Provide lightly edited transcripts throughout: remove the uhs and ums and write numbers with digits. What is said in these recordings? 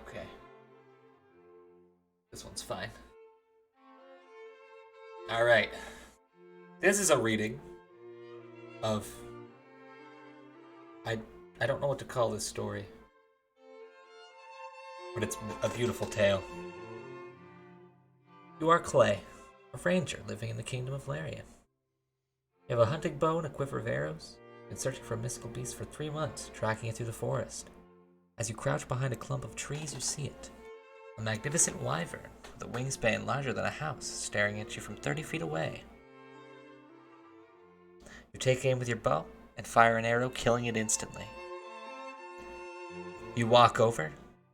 Okay. This one's fine. Alright. This is a reading of... I don't know what to call this story. But it's a beautiful tale. You are Clay, a ranger living in the kingdom of Larian. You have a hunting bow and a quiver of arrows. You've been searching for a mystical beast for 3 months, tracking it through the forest. As you crouch behind a clump of trees, you see it. A magnificent wyvern with a wingspan larger than a house, staring at you from 30 feet away. You take aim with your bow and fire an arrow, killing it instantly. You walk over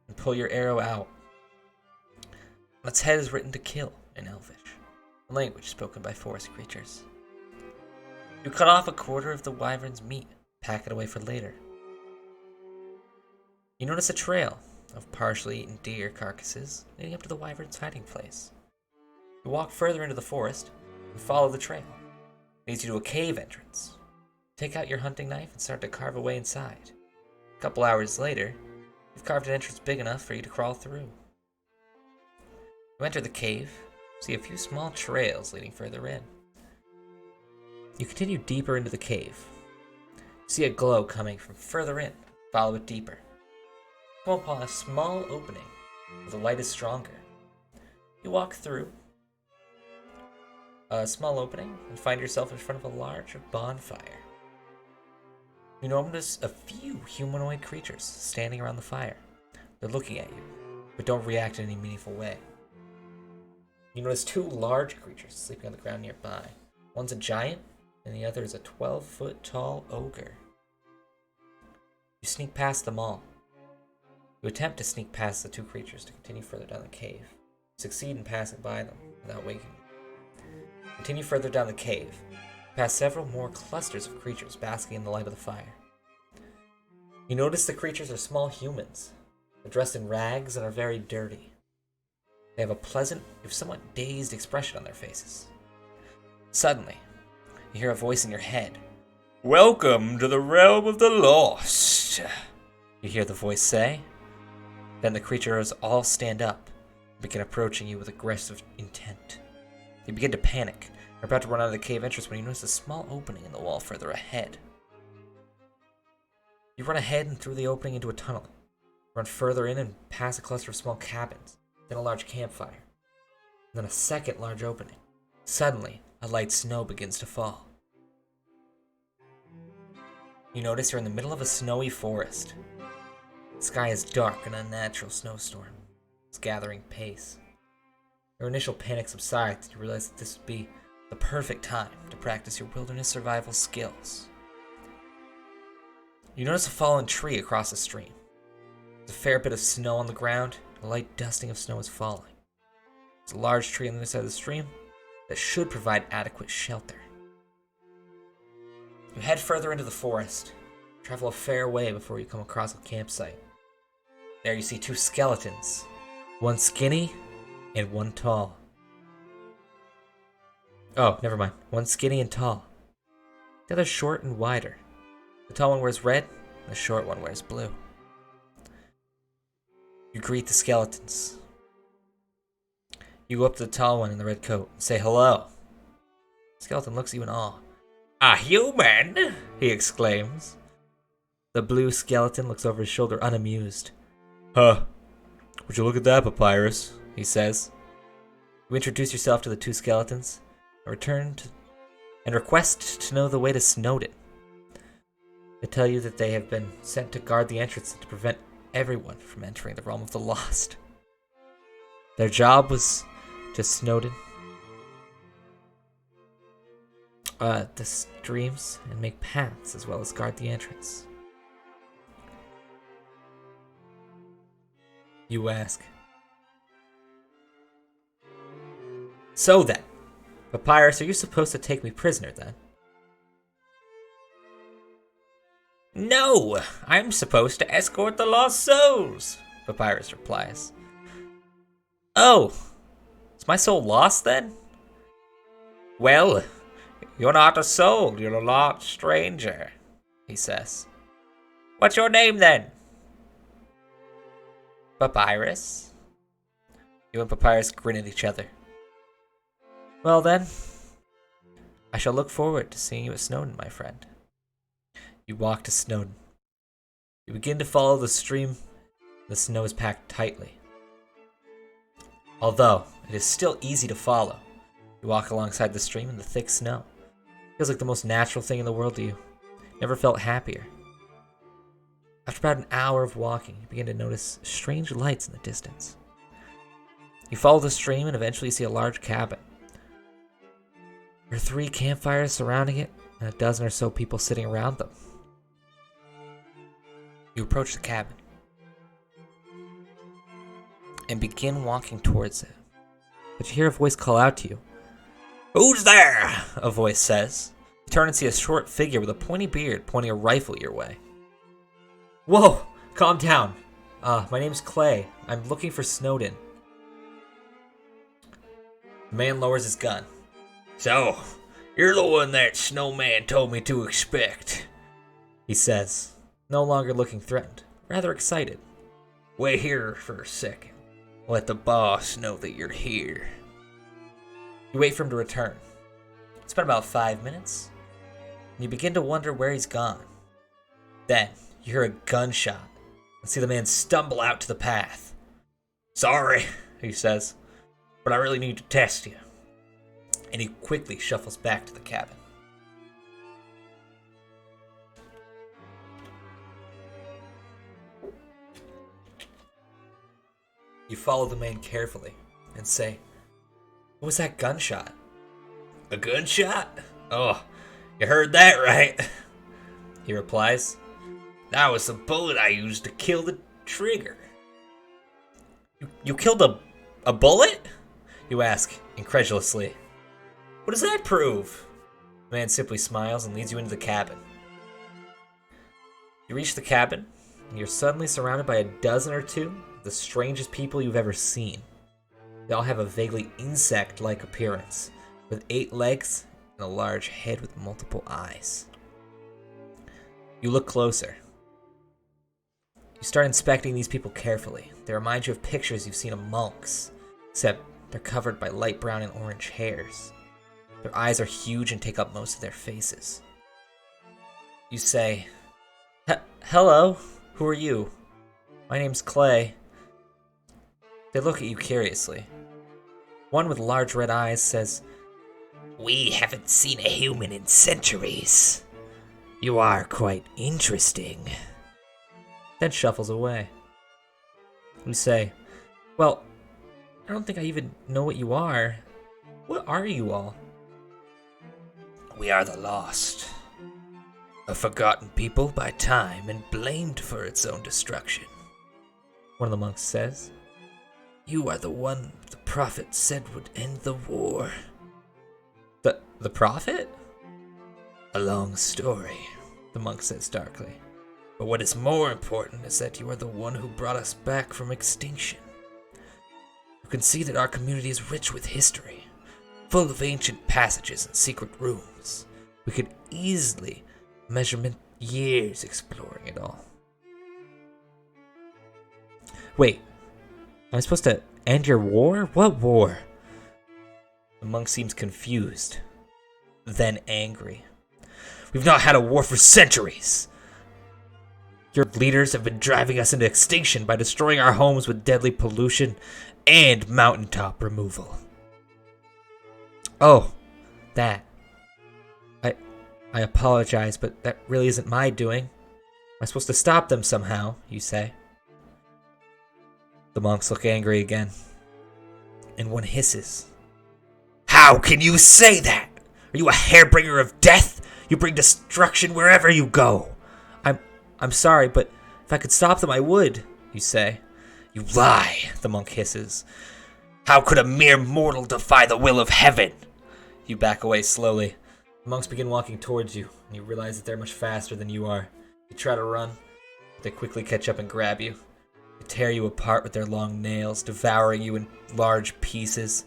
and pull your arrow out. On its head is written to kill in Elvish, a language spoken by forest creatures. You cut off a quarter of the wyvern's meat, pack it away for later. You notice a trail of partially eaten deer carcasses leading up to the wyvern's hiding place. You walk further into the forest and follow the trail. It leads you to a cave entrance. Take out your hunting knife and start to carve away inside. A couple hours later, you've carved an entrance big enough for you to crawl through. You enter the cave, see a few small trails leading further in. You continue deeper into the cave. You see a glow coming from further in. Follow it deeper. You come upon a small opening where the light is stronger. You walk through a small opening and find yourself in front of a large bonfire. You notice a few humanoid creatures standing around the fire. They're looking at you, but don't react in any meaningful way. You notice 2 large creatures sleeping on the ground nearby. One's a giant, and the other is a 12-foot tall ogre. You sneak past them all. You attempt to sneak past the 2 creatures to continue further down the cave. You succeed in passing by them without waking. Continue further down the cave, past several more clusters of creatures basking in the light of the fire. You notice the creatures are small humans. They're dressed in rags and are very dirty. They have a pleasant, if somewhat dazed expression on their faces. Suddenly, you hear a voice in your head. "Welcome to the realm of the lost," you hear the voice say. Then the creatures all stand up and begin approaching you with aggressive intent. They begin to panic. You're about to run out of the cave entrance when you notice a small opening in the wall further ahead. You run ahead and through the opening into a tunnel. Run further in and pass a cluster of small cabins, then a large campfire, then a second large opening. Suddenly, a light snow begins to fall. You notice you're in the middle of a snowy forest. The sky is dark and a unnatural snowstorm. It's gathering pace. Your initial panic subsides and you realize that this would be the perfect time to practice your wilderness survival skills. You notice a fallen tree across the stream. There's a fair bit of snow on the ground, and a light dusting of snow is falling. There's a large tree on the other side of the stream that should provide adequate shelter. You head further into the forest, travel a fair way before you come across a campsite. There you see 2 skeletons, one skinny and one tall. Oh, never mind. One skinny and tall. The other short and wider. The tall one wears red, and the short one wears blue. You greet the skeletons. You go up to the tall one in the red coat and say hello. The skeleton looks at you in awe. "A human!" he exclaims. The blue skeleton looks over his shoulder unamused. "Huh. Would you look at that, Papyrus?" he says. You introduce yourself to the 2 skeletons and request to know the way to Snowdin. They tell you that they have been sent to guard the entrance to prevent everyone from entering the realm of the lost. Their job was to Snowdin the streams and make paths as well as guard the entrance. You ask. "So then, Papyrus, are you supposed to take me prisoner then?" "No, I'm supposed to escort the lost souls," Papyrus replies. "Oh, is my soul lost then?" "Well, you're not a soul, you're a lost stranger," he says. "What's your name then?" Papyrus? You and Papyrus grin at each other. Well then, I shall look forward to seeing you at Snowdin, my friend. You walk to Snowdin. You begin to follow the stream. The snow is packed tightly. Although, it is still easy to follow. You walk alongside the stream in the thick snow. It feels like the most natural thing in the world to you. Never felt happier. After about an hour of walking, you begin to notice strange lights in the distance. You follow the stream and eventually see a large cabin. There are 3 campfires surrounding it, and a dozen or so people sitting around them. You approach the cabin and begin walking towards it. But you hear a voice call out to you. "Who's there?" a voice says. You turn and see a short figure with a pointy beard pointing a rifle your way. "Whoa, calm down. My name's Clay. I'm looking for Snowdin." The man lowers his gun. "So, you're the one that snowman told me to expect," he says, no longer looking threatened, rather excited. "Wait here for a second. Let the boss know that you're here." You wait for him to return. It's been about 5 minutes, and you begin to wonder where he's gone. Then, you hear a gunshot and see the man stumble out to the path. "Sorry," he says, "but I really need to test you." And he quickly shuffles back to the cabin. You follow the man carefully and say, "What was that gunshot?" "A gunshot? Oh, you heard that right," he replies. "That was the bullet I used to kill the trigger." You killed a bullet? You ask, incredulously. "What does that prove?" The man simply smiles and leads you into the cabin. You reach the cabin, and you're suddenly surrounded by a dozen or two of the strangest people you've ever seen. They all have a vaguely insect-like appearance, with 8 legs and a large head with multiple eyes. You look closer. You start inspecting these people carefully. They remind you of pictures you've seen of monks, except they're covered by light brown and orange hairs. Their eyes are huge and take up most of their faces. You say, "Hello, who are you?" "My name's Clay." They look at you curiously. One with large red eyes says, "We haven't seen a human in centuries. You are quite interesting." Then shuffles away. You say, "Well, I don't think I even know what you are. What are you all?" "We are the Lost, a forgotten people by time and blamed for its own destruction," one of the monks says. "You are the one the prophet said would end the war." The prophet?" "A long story," the monk says darkly. "But what is more important is that you are the one who brought us back from extinction. You can see that our community is rich with history, full of ancient passages and secret rooms. We could easily measure years exploring it all." "Wait, am I supposed to end your war? What war?" The monk seems confused, then angry. "We've not had a war for centuries. Your leaders have been driving us into extinction by destroying our homes with deadly pollution and mountaintop removal." "Oh, that. I apologize, but that really isn't my doing. Am I supposed to stop them somehow?" you say. The monks look angry again, and one hisses. "How can you say that? Are you a hairbringer of death? You bring destruction wherever you go." I'm sorry, but if I could stop them, I would," you say. "You lie," the monk hisses. "How could a mere mortal defy the will of heaven?" You back away slowly. The monks begin walking towards you, and you realize that they're much faster than you are. You try to run, but they quickly catch up and grab you. They tear you apart with their long nails, devouring you in large pieces.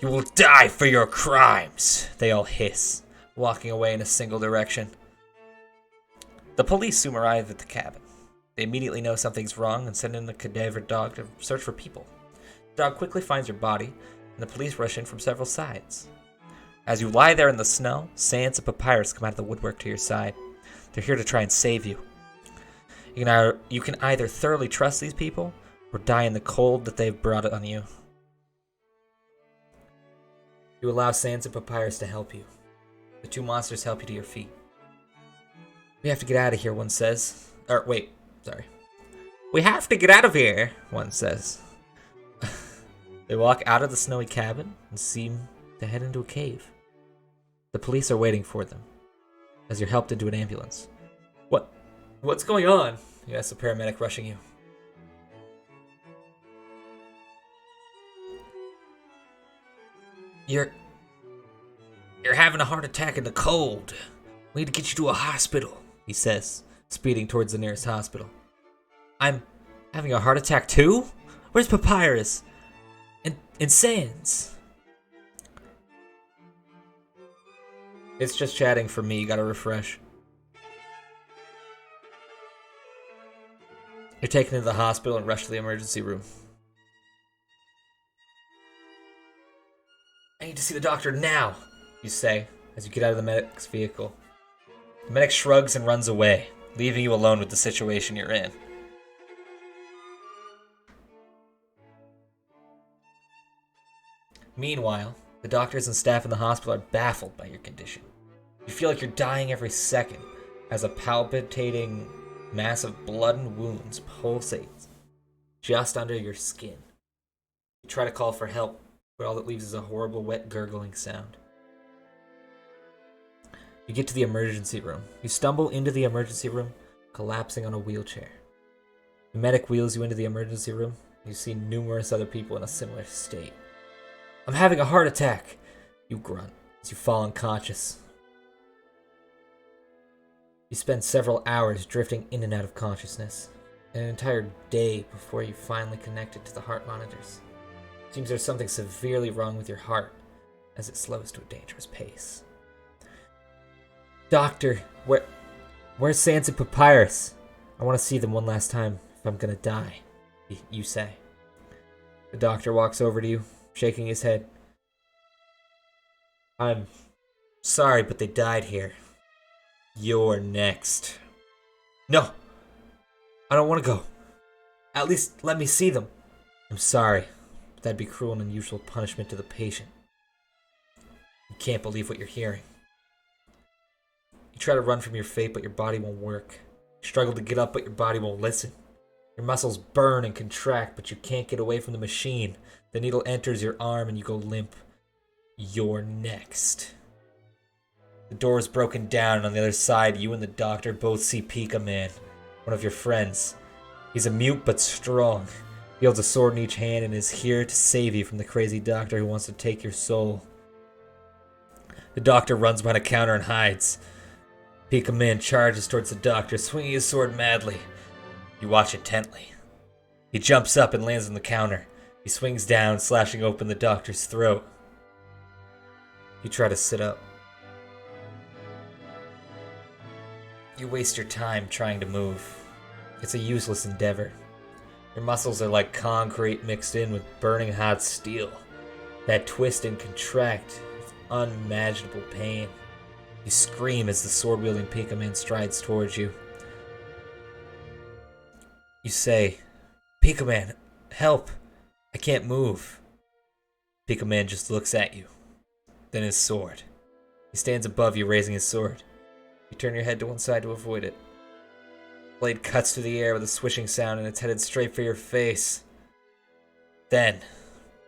"You will die for your crimes," they all hiss, walking away in a single direction. The police soon arrive at the cabin. They immediately know something's wrong and send in a cadaver dog to search for people. The dog quickly finds your body, and the police rush in from several sides. As you lie there in the snow, Sans and Papyrus come out of the woodwork to your side. They're here to try and save you. You can either thoroughly trust these people, or die in the cold that they've brought on you. You allow Sans and Papyrus to help you. The two monsters help you to your feet. We have to get out of here, one says. We have to get out of here, one says. They walk out of the snowy cabin and seem to head into a cave. The police are waiting for them, as you're helped into an ambulance. What's going on? You ask the paramedic rushing you. You're having a heart attack in the cold. We need to get you to a hospital, he says, speeding towards the nearest hospital. I'm having a heart attack too? Where's Papyrus? And Sans? It's just chatting for me, you gotta refresh. You're taken to the hospital and rushed to the emergency room. I need to see the doctor now, you say, as you get out of the medic's vehicle. The medic shrugs and runs away, leaving you alone with the situation you're in. Meanwhile, the doctors and staff in the hospital are baffled by your condition. You feel like you're dying every second, as a palpitating mass of blood and wounds pulsates just under your skin. You try to call for help, but all it leaves is a horrible wet gurgling sound. You get to the emergency room. You stumble into the emergency room, collapsing on a wheelchair. The medic wheels you into the emergency room. You see numerous other people in a similar state. I'm having a heart attack, you grunt as you fall unconscious. You spend several hours drifting in and out of consciousness, an entire day before you finally connected to the heart monitors. It seems there's something severely wrong with your heart, as it slows to a dangerous pace. Doctor, where's Sans and Papyrus? I want to see them one last time if I'm gonna die, you say. The doctor walks over to you, shaking his head. I'm sorry, but they died here. You're next. No, I don't want to go. At least let me see them. I'm sorry, but that'd be cruel and unusual punishment to the patient. You can't believe what you're hearing. You try to run from your fate, but your body won't work. You struggle to get up, but your body won't listen. Your muscles burn and contract, but you can't get away from the machine. The needle enters your arm and you go limp. You're next. The door is broken down, and on the other side, you and the doctor both see Pika Man, one of your friends. He's a mute but strong. He holds a sword in each hand and is here to save you from the crazy doctor who wants to take your soul. The doctor runs behind a counter and hides. Pika Man charges towards the doctor, swinging his sword madly. You watch intently. He jumps up and lands on the counter. He swings down, slashing open the doctor's throat. You try to sit up. You waste your time trying to move. It's a useless endeavor. Your muscles are like concrete mixed in with burning hot steel that twist and contract with unimaginable pain. You scream as the sword-wielding Pika Man strides towards you. You say, Pika Man, help! I can't move. Pika Man just looks at you. Then his sword. He stands above you, raising his sword. You turn your head to one side to avoid it. The blade cuts through the air with a swishing sound, and it's headed straight for your face. Then,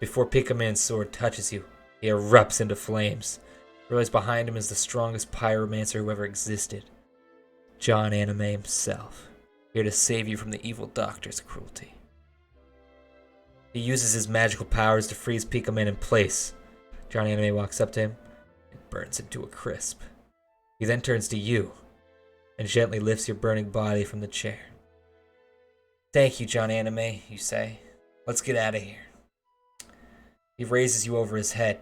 before Pika Man's sword touches you, he erupts into flames. You realize behind him is the strongest pyromancer who ever existed. John Anime himself, here to save you from the evil doctor's cruelty. He uses his magical powers to freeze Pika Man in place. John Anime walks up to him and burns him to a crisp. He then turns to you and gently lifts your burning body from the chair. Thank you, John Anime, you say. Let's get out of here. He raises you over his head,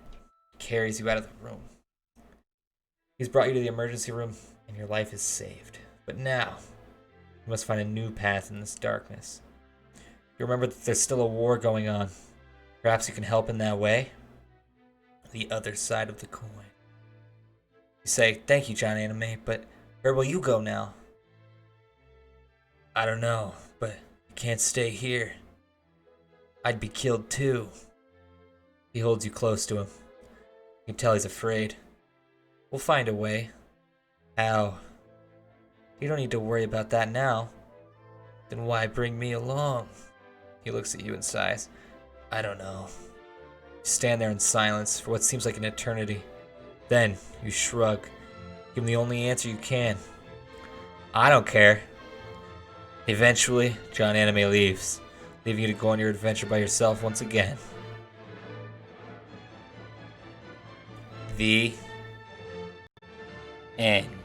carries you out of the room. He's brought you to the emergency room, and your life is saved. But now, You must find a new path in this darkness. You remember that there's still a war going on. Perhaps you can help in that way? The other side of the coin. You say, thank you, John Anime, but where will you go now? I don't know, but you can't stay here. I'd be killed too. He holds you close to him. You can tell he's afraid. We'll find a way. How? You don't need to worry about that now. Then why bring me along? He looks at you and sighs. I don't know. You stand there in silence for what seems like an eternity. Then, you shrug. Give him the only answer you can. I don't care. Eventually, John Anime leaves, leaving you to go on your adventure by yourself once again. The end.